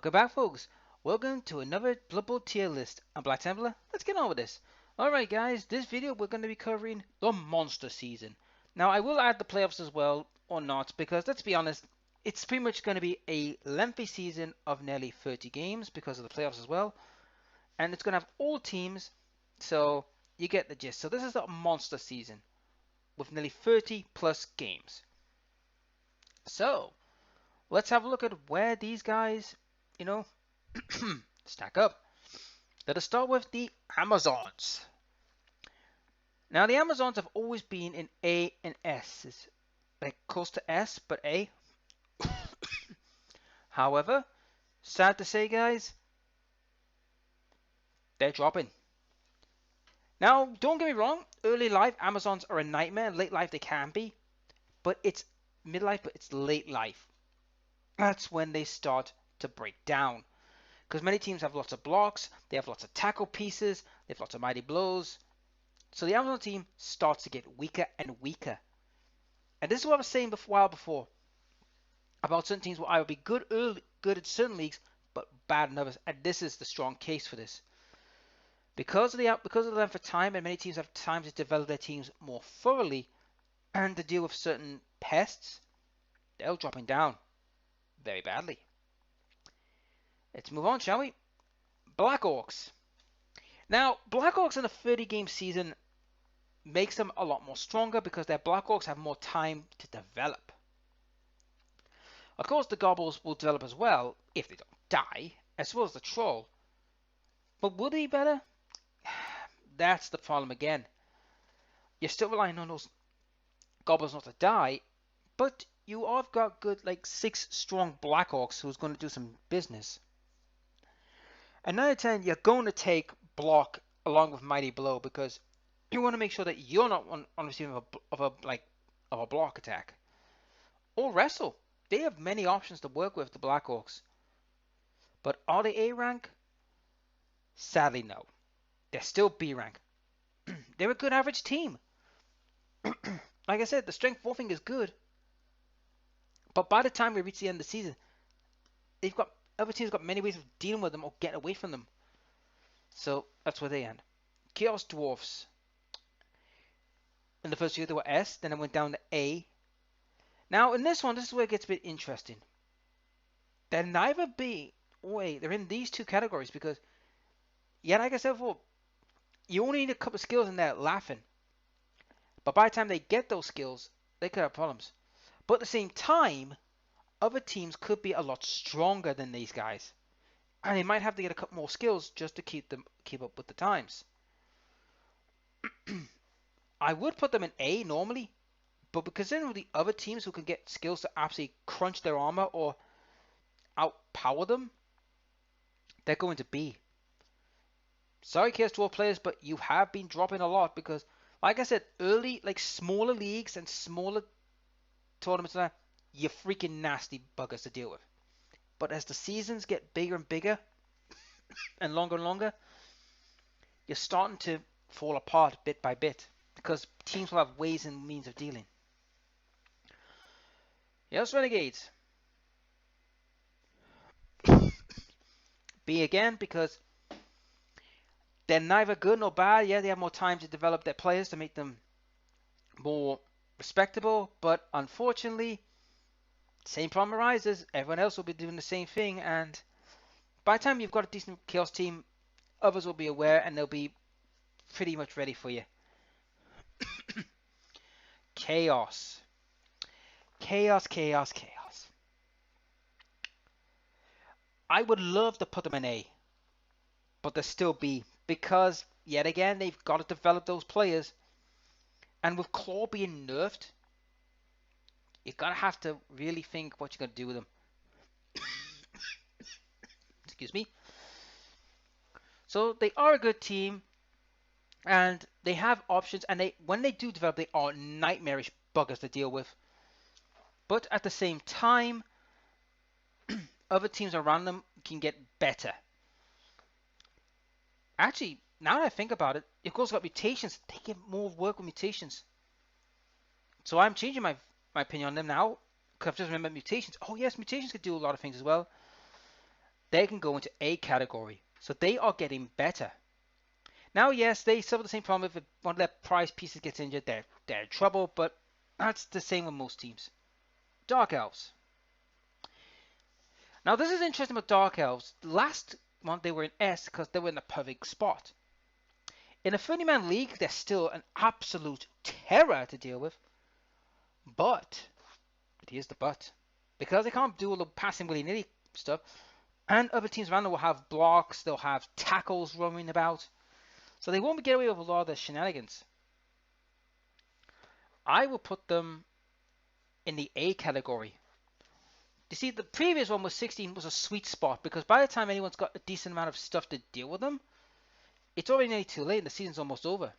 Welcome back, folks. Welcome to another Blood Bowl tier list. I'm Black Templar. Let's get on with this. Alright guys, this video we're going to be covering the monster season. Now I will add the playoffs as well, or not, because let's be honest, it's pretty much going to be a lengthy season of nearly 30 games because of the playoffs as well. And it's going to have all teams, so you get the gist. So this is a monster season with nearly 30 plus games. So, let's have a look at where these guys, stack up. Let us start with the Amazons. Now, the Amazons have always been in A and S. It's like close to S, but A. However, sad to say, guys, they're dropping. Now, don't get me wrong, early life Amazons are a nightmare. Late life they can be, but it's midlife, but it's late life. That's when they start to break down. Because many teams have lots of blocks, they have lots of tackle pieces, they have lots of mighty blows. So the Amazon team starts to get weaker and weaker. And this is what I was saying a while before about certain teams will either be good at certain leagues, but bad in others. And this is the strong case for this. Because of the length of time, and many teams have time to develop their teams more thoroughly and to deal with certain pests, they're dropping down very badly. Let's move on, shall we? Blackhawks. Now, Blackhawks in a 30-game season makes them a lot more stronger because their Blackhawks have more time to develop. Of course, the Gobbles will develop as well if they don't die, as well as the Troll. But will they be better? That's the problem again. You're still relying on those Gobbles not to die, but you have got good, like 6 strong Blackhawks who's going to do some business. And 9 out of 10, you're going to take block along with mighty blow because you want to make sure that you're not on receiving of a block attack. Or wrestle. They have many options to work with, the Blackhawks. But are they A rank? Sadly, no. They're still B rank. They're a good average team. Like I said, the strength 4 thing is good. But by the time we reach the end of the season, other teams got many ways of dealing with them or getting away from them. So that's where they end. Chaos Dwarfs. In the first year they were S, then it went down to A. Now in this one, this is where it gets a bit interesting. They're neither B or A. They're in these two categories because, yeah, like I said before, you only need a couple of skills in there laughing. But by the time they get those skills, they could have problems. But at the same time, other teams could be a lot stronger than these guys. And they might have to get a couple more skills just to keep up with the times. I would put them in A normally, but because then with the other teams who can get skills to absolutely crunch their armor or outpower them, they're going to B. Sorry, KS12 players, but you have been dropping a lot because, like I said, early, like smaller leagues and smaller tournaments, you're freaking nasty buggers to deal with. But as the seasons get bigger and bigger and longer, you're starting to fall apart bit by bit because teams will have ways and means of dealing. Yes, Renegades. B again because they're neither good nor bad. Yeah, they have more time to develop their players to make them more respectable, but unfortunately, same problem arises. Everyone else will be doing the same thing, and by the time you've got a decent Chaos team, others will be aware and they'll be pretty much ready for you. Chaos. I would love to put them in A, but they're still B because, yet again, they've got to develop those players. And with Claw being nerfed, you're going to have to really think what you're going to do with them. Excuse me. So they are a good team, and they have options, and when they do develop, they are nightmarish buggers to deal with. But at the same time, other teams around them can get better. Actually, now that I think about it, if Goals got mutations, they get more work with mutations. So I'm changing my opinion on them now, because I've just remembered mutations. Oh yes, mutations could do a lot of things as well. they can go into A category. So they are getting better. Now, yes, they suffer the same problem. If one of their prize pieces gets injured, they're in trouble, but that's the same with most teams. Dark Elves. Now, this is interesting with Dark Elves. Last month they were in S because they were in the perfect spot. In a 30-man league, they're still an absolute terror to deal with. But, here's the but, because they can't do all the passing willy-nilly stuff, and other teams around them will have blocks, they'll have tackles roaming about, so they won't get away with a lot of the shenanigans. I will put them in the A category. You see, the previous one was 16 was a sweet spot because by the time anyone's got a decent amount of stuff to deal with them, it's already nearly too late and the season's almost over.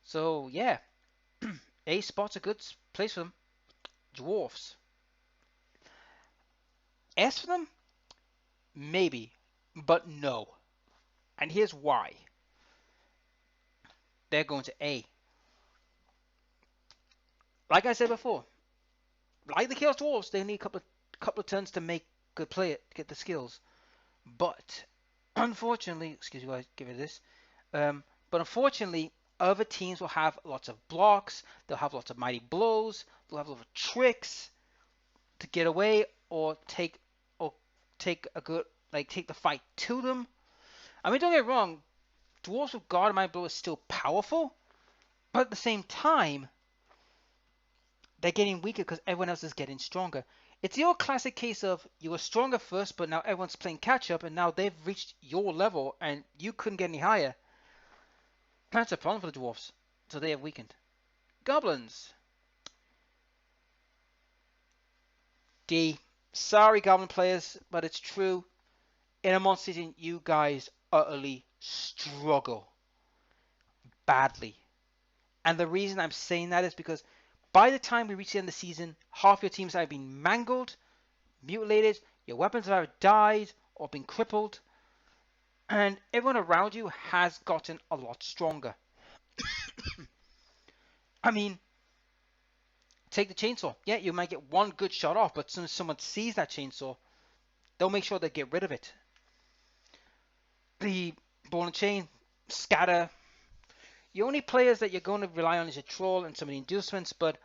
So yeah, A spot's a good place for them. Dwarfs. S for them? Maybe, but no. And here's why. They're going to A. Like I said before, like the Chaos Dwarfs, they need a couple of turns to make good play, get the skills. But unfortunately, excuse me, I give it this. But unfortunately, other teams will have lots of blocks. They'll have lots of mighty blows. They'll have lots of tricks to get away or take a good take the fight to them. I mean, don't get me wrong. Dwarves with guard and mighty blow is still powerful, but at the same time, they're getting weaker because everyone else is getting stronger. It's the old classic case of you were stronger first, but now everyone's playing catch up, and now they've reached your level, and you couldn't get any higher. That's a problem for the dwarves, so they have weakened. Goblins. D. Sorry, Goblin players, but it's true. In a monster season, you guys utterly struggle badly. And the reason I'm saying that is because by the time we reach the end of the season, half your teams have been mangled, mutilated, your weapons have either died or been crippled, and everyone around you has gotten a lot stronger. I mean, take the chainsaw. Yeah, you might get one good shot off, but as soon as someone sees that chainsaw, they'll make sure they get rid of it. The ball and chain, scatter. The only players that you're going to rely on is your troll and some of the inducements, but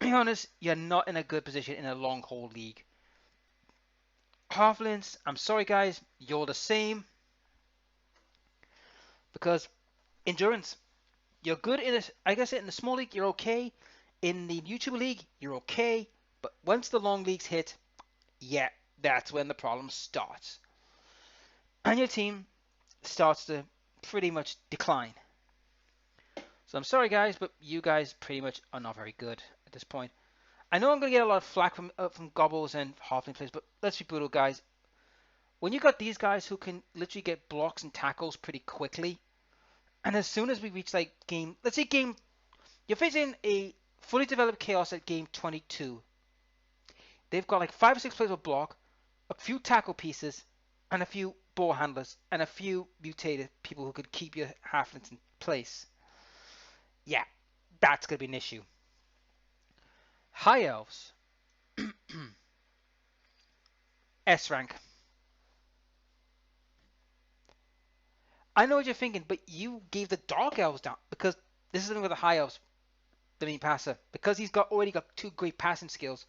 to be honest, you're not in a good position in a long haul league. Halflings, I'm sorry guys, you're the same. Because endurance, you're good in it. Like I said, in the small league, you're okay. In the YouTuber league, you're okay. But once the long leagues hit, yeah, that's when the problem starts. And your team starts to pretty much decline. So I'm sorry guys, but you guys pretty much are not very good at this point. I know I'm going to get a lot of flack from Gobbles and Halfling players, but let's be brutal guys. When you got these guys who can literally get blocks and tackles pretty quickly, and as soon as we reach like game, let's say you're facing a fully developed Chaos at game 22. They've got like 5 or 6 players with block, a few tackle pieces, and a few ball handlers, and a few mutated people who could keep your halflings in place. Yeah, that's going to be an issue. High Elves. S rank. I know what you're thinking, but you gave the Dark Elves down because this is the thing with the High Elves, the main passer, because he's already got 2 great passing skills.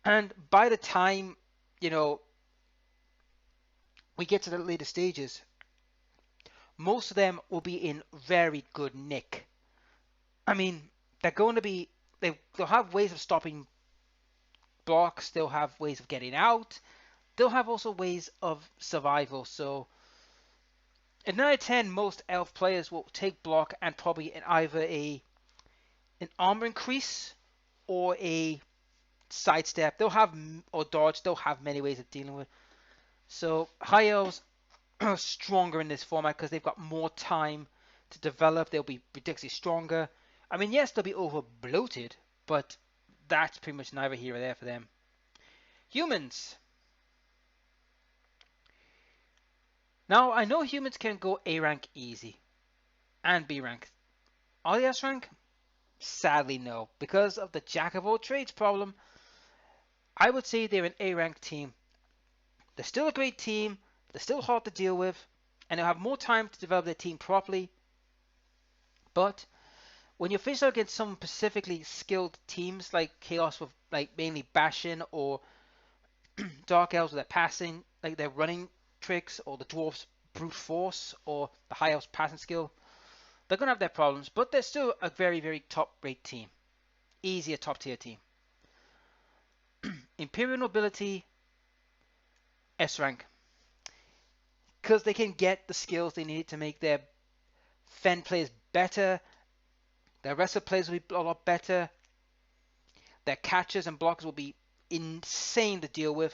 And by the time, we get to the later stages, most of them will be in very good nick. I mean, they're going to be, they'll have ways of stopping blocks, they'll have ways of getting out, they'll have also ways of survival. So in 9 out of 10, most elf players will take block and probably in either an armor increase or a sidestep. They'll have, or dodge, they'll have many ways of dealing with. So high elves are stronger in this format because they've got more time to develop. They'll be ridiculously stronger. I mean, yes, they'll be over bloated, but that's pretty much neither here or there for them. Humans. Now, I know humans can go A rank easy and B rank. Are they S rank? Sadly, no. Because of the jack of all trades problem, I would say they're an A rank team. They're still a great team. They're still hard to deal with, and they'll have more time to develop their team properly. But when you're faced against some specifically skilled teams like Chaos with like mainly Bastion or Dark Elves with their passing, like their running tricks, or the Dwarves brute force, or the High Elves passing skill, they're gonna have their problems. But they're still a very, very top-rate team, easy a top-tier team. Imperial Nobility, S rank, because they can get the skills they need to make their Fen players better. Their wrestler players will be a lot better. Their catchers and blockers will be insane to deal with.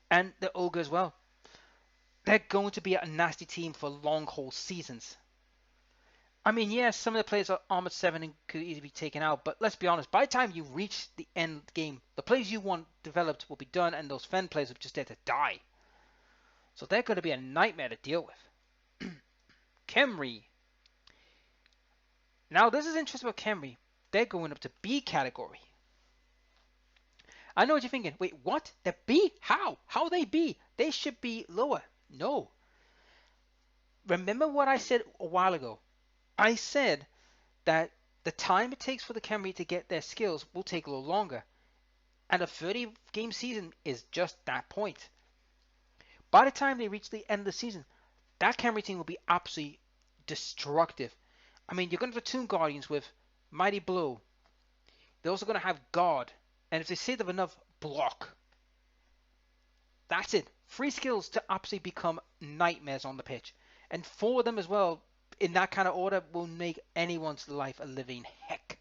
And the Ogre as well. They're going to be a nasty team for long haul seasons. I mean, yes, some of the players are Armored 7 and could easily be taken out, but let's be honest, by the time you reach the end game, the players you want developed will be done, and those Fen players are just there to die. So they're going to be a nightmare to deal with. Khemri. Now, this is interesting about Khemri. They're going up to B category. I know what you're thinking. Wait, what? They're B? How? How are they B? They should be lower. No. Remember what I said a while ago. I said that the time it takes for the Khemri to get their skills will take a little longer. And a 30-game season is just that point. By the time they reach the end of the season, that Khemri team will be absolutely destructive. I mean, you're going to have the Tomb Guardians with Mighty Blow. They're also going to have Guard. And if they say they have enough, Block. That's it. 3 skills to absolutely become nightmares on the pitch. And 4 of them as well, in that kind of order, will make anyone's life a living heck.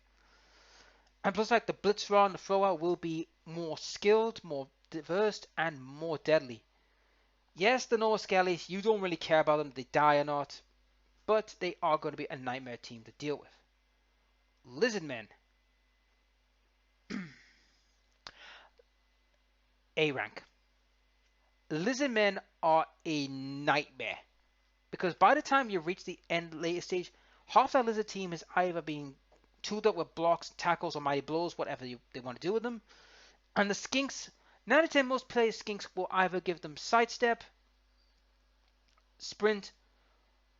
And plus, like, the Blitz Rod and the Throwout will be more skilled, more diverse, and more deadly. Yes, the Norse Skellies, you don't really care about them, they die or not. But they are going to be a nightmare team to deal with. Lizardmen. A rank. Lizardmen are a nightmare. Because by the time you reach the end later stage, half that lizard team is either being tooled up with blocks, tackles, or mighty blows, whatever they want to do with them. And the skinks, 9 out of 10 most players skinks will either give them sidestep, sprint,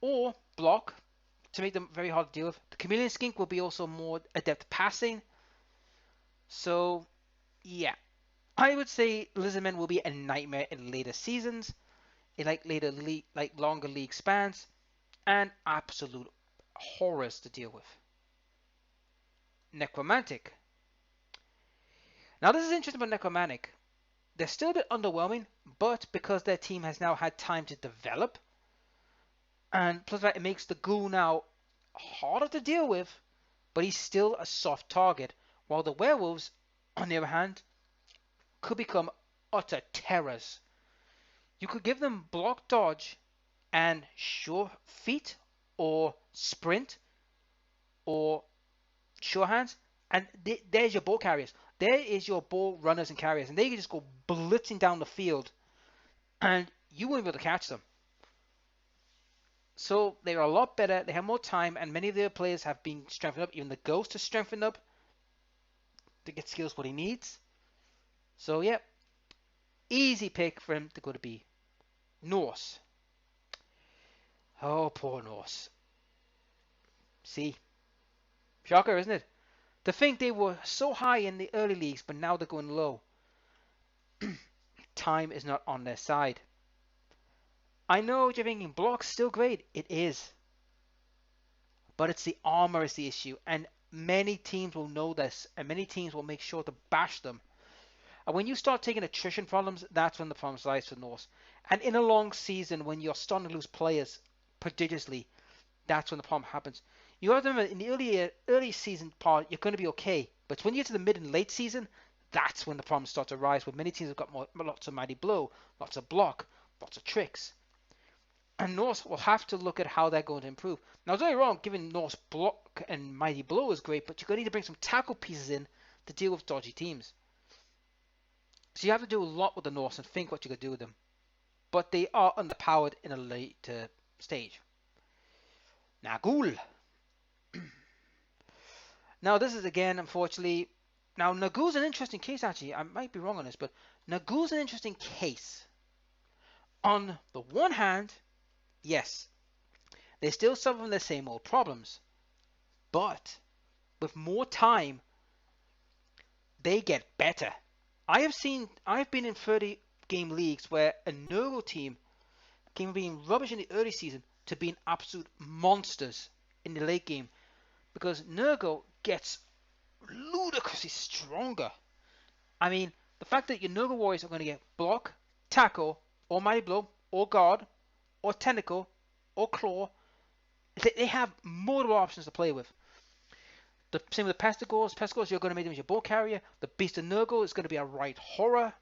or block to make them very hard to deal with. The chameleon skink will be also more adept passing. So yeah, I would say lizardmen will be a nightmare in later seasons, in like later league, like longer league spans, and absolute horrors to deal with. Necromantic. Now this is interesting about Necromantic. They're still a bit underwhelming, but because their team has now had time to develop, and plus that it makes the ghoul now harder to deal with, but he's still a soft target, while the werewolves, on the other hand, could become utter terrors. You could give them block dodge and sure feet or sprint or sure hands, and there's your ball carriers. There is your ball runners and carriers, and they can just go blitzing down the field, and you won't be able to catch them. So they're a lot better. They have more time, and many of their players have been strengthened up. Even the Ghost has strengthened up to get skills what he needs. So yeah, easy pick for him to go to B. Norse. Oh, poor Norse. See, shocker, isn't it? To think they were so high in the early leagues, but now they're going low. Time is not on their side. I know you're thinking block's still great. It is. But it's the armor is the issue. And many teams will know this. And many teams will make sure to bash them. And when you start taking attrition problems, that's when the problems lies for Norse. And in a long season, when you're starting to lose players prodigiously, that's when the problem happens. You have to remember, in the early season part, you're going to be okay. But when you get to the mid and late season, that's when the problems start to rise. Where many teams have got lots of mighty blow, lots of block, lots of tricks. And Norse will have to look at how they're going to improve. Now, don't get me wrong, giving Norse block and mighty blow is great, but you're going to need to bring some tackle pieces in to deal with dodgy teams. So you have to do a lot with the Norse and think what you could do with them. But they are underpowered in a later stage. Nagul. Now this is again, unfortunately, now Nagul's an interesting case actually. I might be wrong on this, but Nagul's an interesting case. On the one hand, yes, they still suffer from the same old problems, but with more time, they get better. I've been in 30 game leagues where a Nurgle team came from being rubbish in the early season to being absolute monsters in the late game because Nurgle gets ludicrously stronger. I mean, the fact that your Nurgle warriors are going to get block, tackle, or mighty blow, or guard, or tentacle, or claw, they have multiple options to play with. The same with the Pestigores. Pestigores, you're going to make them as your ball carrier. The Beast of Nurgle is going to be a right horror.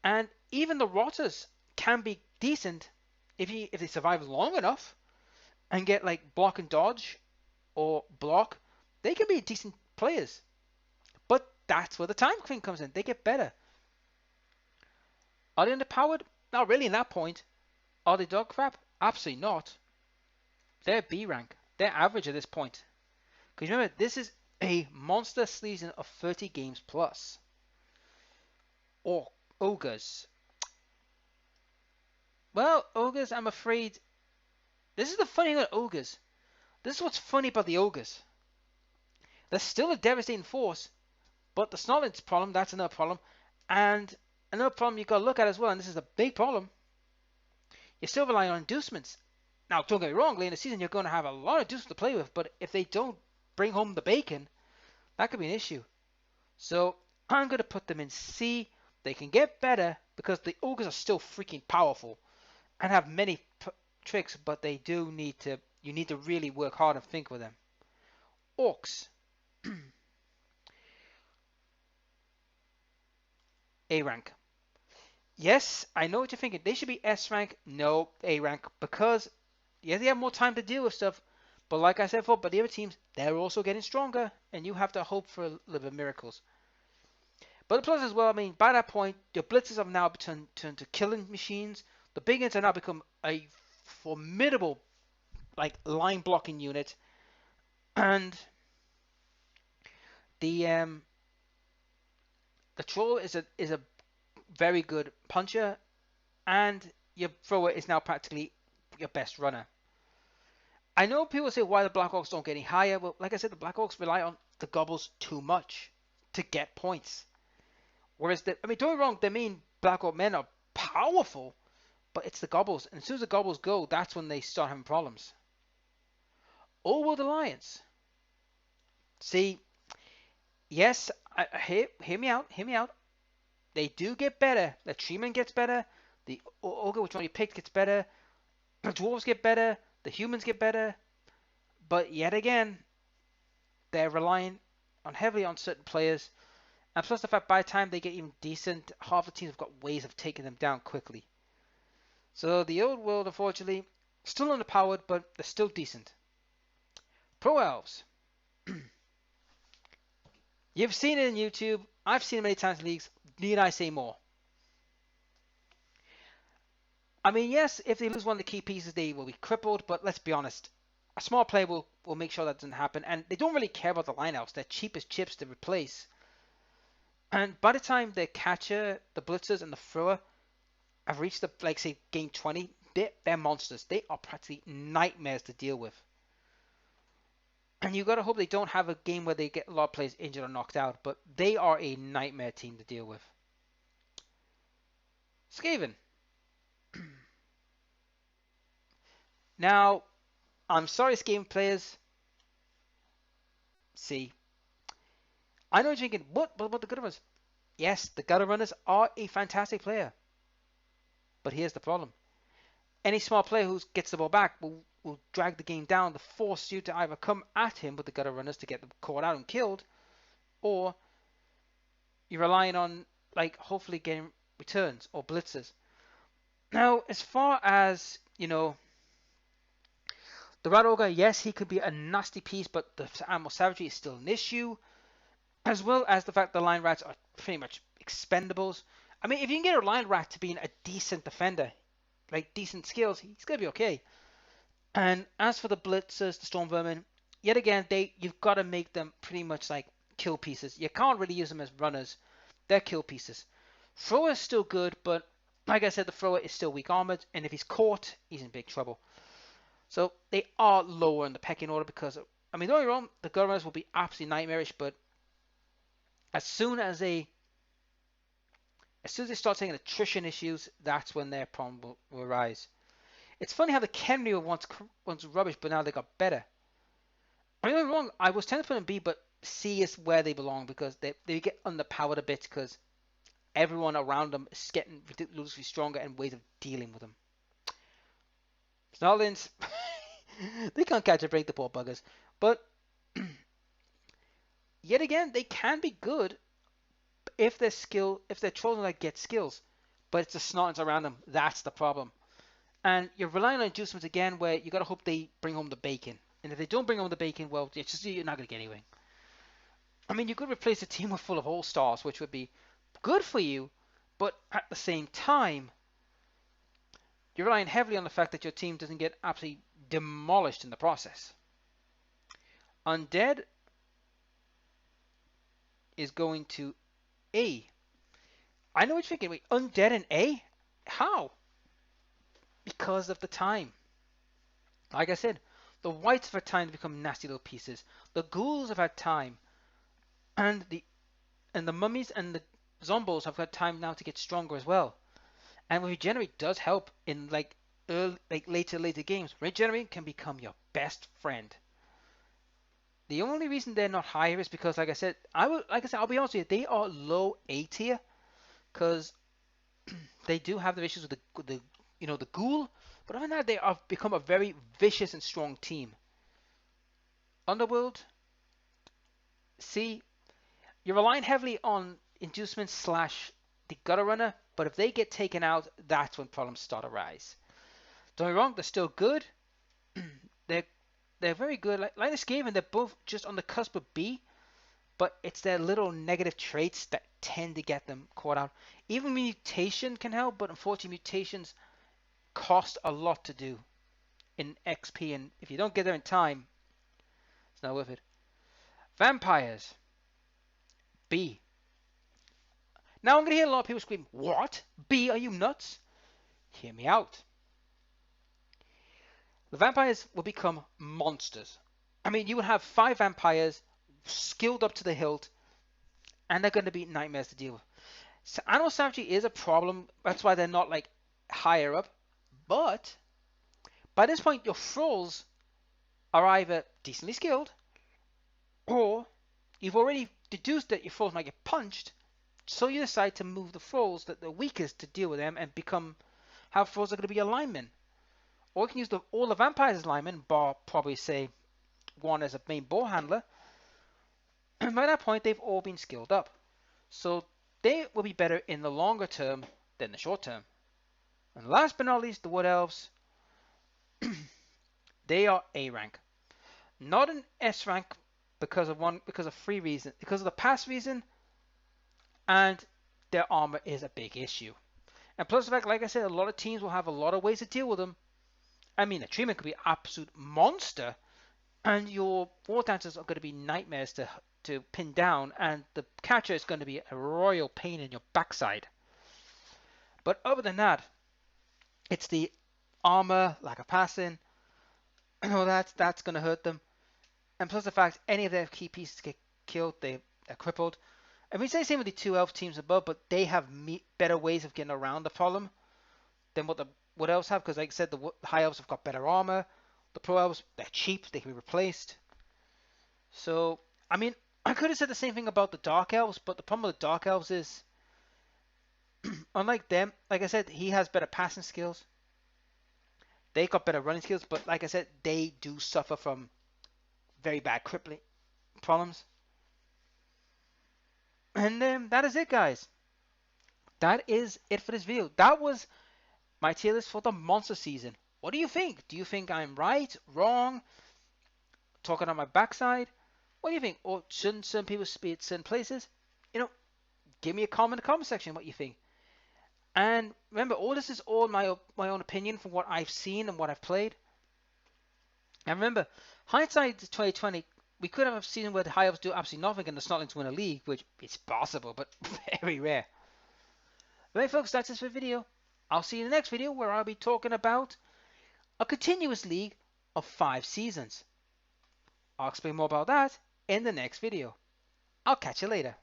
And even the Rotters can be decent if they survive long enough and get like block and dodge or block. They can be decent players. But that's where the time thing comes in. They get better. Are they underpowered? Not really in that point. Are they dog crap? Absolutely not. They're B rank. They're average at this point. Because remember, this is a monster season of 30 games plus. Or ogres. Well, ogres, I'm afraid. This is the funny thing about ogres. This is what's funny about the ogres. They're still a devastating force, but the Snotlin's problem, that's another problem. And another problem you've got to look at as well, and this is a big problem. You're still relying on inducements. Now, don't get me wrong, late in the season, you're going to have a lot of inducements to play with, but if they don't bring home the bacon, that could be an issue. So I'm going to put them in C. They can get better because the ogres are still freaking powerful and have many tricks, but they do need to. You need to really work hard and think with them. Orcs. A rank. Yes, I know what you're thinking. They should be S rank. No, A rank. Because, yeah, they have more time to deal with stuff. But like I said before, but the other teams, they're also getting stronger. And you have to hope for a little bit of miracles. But the plus as well, I mean, by that point, your blitzers have now turned to killing machines. The big ends have now become a formidable, like, line blocking unit. And the troll is a very good puncher, and your thrower is now practically your best runner. I know people say why the Blackhawks don't get any higher. Well, like I said, the Blackhawks rely on the gobbles too much to get points. Whereas, don't get me wrong, the main Blackhawk men are powerful, but it's the gobbles. And as soon as the gobbles go, that's when they start having problems. Old World Alliance. See, yes, hear me out, hear me out. They do get better. The treatment gets better. The ogre, which one you picked, gets better. The dwarves get better. The humans get better. But yet again, they're relying heavily on certain players. And plus the fact by the time they get even decent, half the teams have got ways of taking them down quickly. So the old world, unfortunately, still underpowered, but they're still decent. Pro Elves. You've seen it in YouTube. I've seen it many times in leagues. Need I say more? I mean, yes, if they lose one of the key pieces, they will be crippled, but let's be honest. A small player will make sure that doesn't happen, and they don't really care about the lineouts. They're cheap as chips to replace. And by the time the catcher, the blitzers, and the thrower have reached the, like, say, game 20, they're monsters. They are practically nightmares to deal with. And you got to hope they don't have a game where they get a lot of players injured or knocked out, but they are a nightmare team to deal with. Skaven. Now, I'm sorry, Skaven players. See, I know you're thinking, what about the Gutter Runners? Yes, the Gutter Runners are a fantastic player. But here's the problem. Any small player who gets the ball back will drag the game down to force you to either come at him with the Gutter Runners to get them caught out and killed, or you're relying on, like, hopefully getting returns or blitzes. Now, as far as, the Rat Ogre, yes, he could be a nasty piece, but the animal savagery is still an issue, as well as the fact the Line Rats are pretty much expendables. I mean, if you can get a Line Rat to being a decent defender, like decent skills, he's going to be okay. And as for the Blitzers, the Storm Vermin, yet again, you've got to make them pretty much like kill pieces. You can't really use them as runners. They're kill pieces. Thrower is still good, but like I said, the thrower is still weak armored, and if he's caught, he's in big trouble. So they are lower in the pecking order because, I mean, don't get me wrong, the Gutrunners will be absolutely nightmarish, but as soon as they start taking attrition issues, that's when their problem will arise. It's funny how the Kenry were once rubbish, but now they got better. I mean, don't get me wrong, I was tempted to put them B, but C is where they belong because they get underpowered a bit because everyone around them is getting ridiculously stronger and ways of dealing with them. Snotlings, they can't catch a break, the poor buggers. But yet again, they can be good if they're trolling like get skills. But it's the Snotlings around them that's the problem. And you're relying on inducements again, where you gotta hope they bring home the bacon. And if they don't bring home the bacon, well, you're not gonna get anywhere. I mean, you could replace a team with full of all-stars, which would be good for you, but at the same time, you're relying heavily on the fact that your team doesn't get absolutely demolished in the process. Undead is going to A. I know what you're thinking. Wait, Undead in A? How? Because of the time. Like I said, the whites have had time to become nasty little pieces. The ghouls have had time, and the mummies and the zombos have had time now to get stronger as well. And regenerate does help in later games. Regenerate can become your best friend. The only reason they're not higher is because, like I said, I'll be honest with you, they are low A tier because they do have their issues with the ghoul, but other than that, they have become a very vicious and strong team. Underworld, see, you're relying heavily on inducements / the Gutterrunner, but if they get taken out, that's when problems start to rise. Don't get me wrong, they're still good. they're very good. Like this game, and they're both just on the cusp of B, but it's their little negative traits that tend to get them caught out. Even mutation can help, but unfortunately mutations cost a lot to do in XP, and if you don't get there in time, it's not worth it. Vampires, B. Now I'm going to hear a lot of people scream, what? B, are you nuts? Hear me out. The vampires will become monsters. I mean, you would have 5 vampires skilled up to the hilt, and they're going to be nightmares to deal with. So animal savagery is a problem. That's why they're not like higher up. But by this point, your thralls are either decently skilled, or you've already deduced that your thralls might get punched, so you decide to move the thralls that are weakest to deal with them and become how thralls are going to be your linemen. Or you can use all the vampires as linemen, bar probably say one as a main ball handler. And by that point, they've all been skilled up. So they will be better in the longer term than the short term. And last but not least, the Wood Elves. They are A rank. Not an S rank because of 3 reasons. Because of the past reason, and their armor is a big issue. And plus the fact, like I said, a lot of teams will have a lot of ways to deal with them. I mean, a treatment could be an absolute monster, and your war dancers are going to be nightmares to pin down, and the catcher is going to be a royal pain in your backside. But other than that, it's the armor, lack of passing, all that's going to hurt them. And plus the fact any of their key pieces get killed, they're crippled. And we say the same with the 2 elf teams above, but they have better ways of getting around the problem than what the Wood Elves have, because like I said, the High Elves have got better armor. The Pro Elves, they're cheap, they can be replaced. So, I mean, I could have said the same thing about the Dark Elves, but the problem with the Dark Elves is, unlike them, like I said, he has better passing skills. They got better running skills, but like I said, they do suffer from very bad crippling problems. And that is it, guys. That is it for this video. That was my tier list for the monster season. What do you think? Do you think I'm right, wrong, talking on my backside? What do you think? Or shouldn't certain people be at certain places? Give me a comment in the comment section what you think. And remember, all this is all my own opinion from what I've seen and what I've played. And remember, hindsight is 2020. We could have a season where the High Elves do absolutely nothing and the Snotlings win a league, which is possible, but very rare. Alright folks, that's it for the video. I'll see you in the next video where I'll be talking about a continuous league of 5 seasons. I'll explain more about that in the next video. I'll catch you later.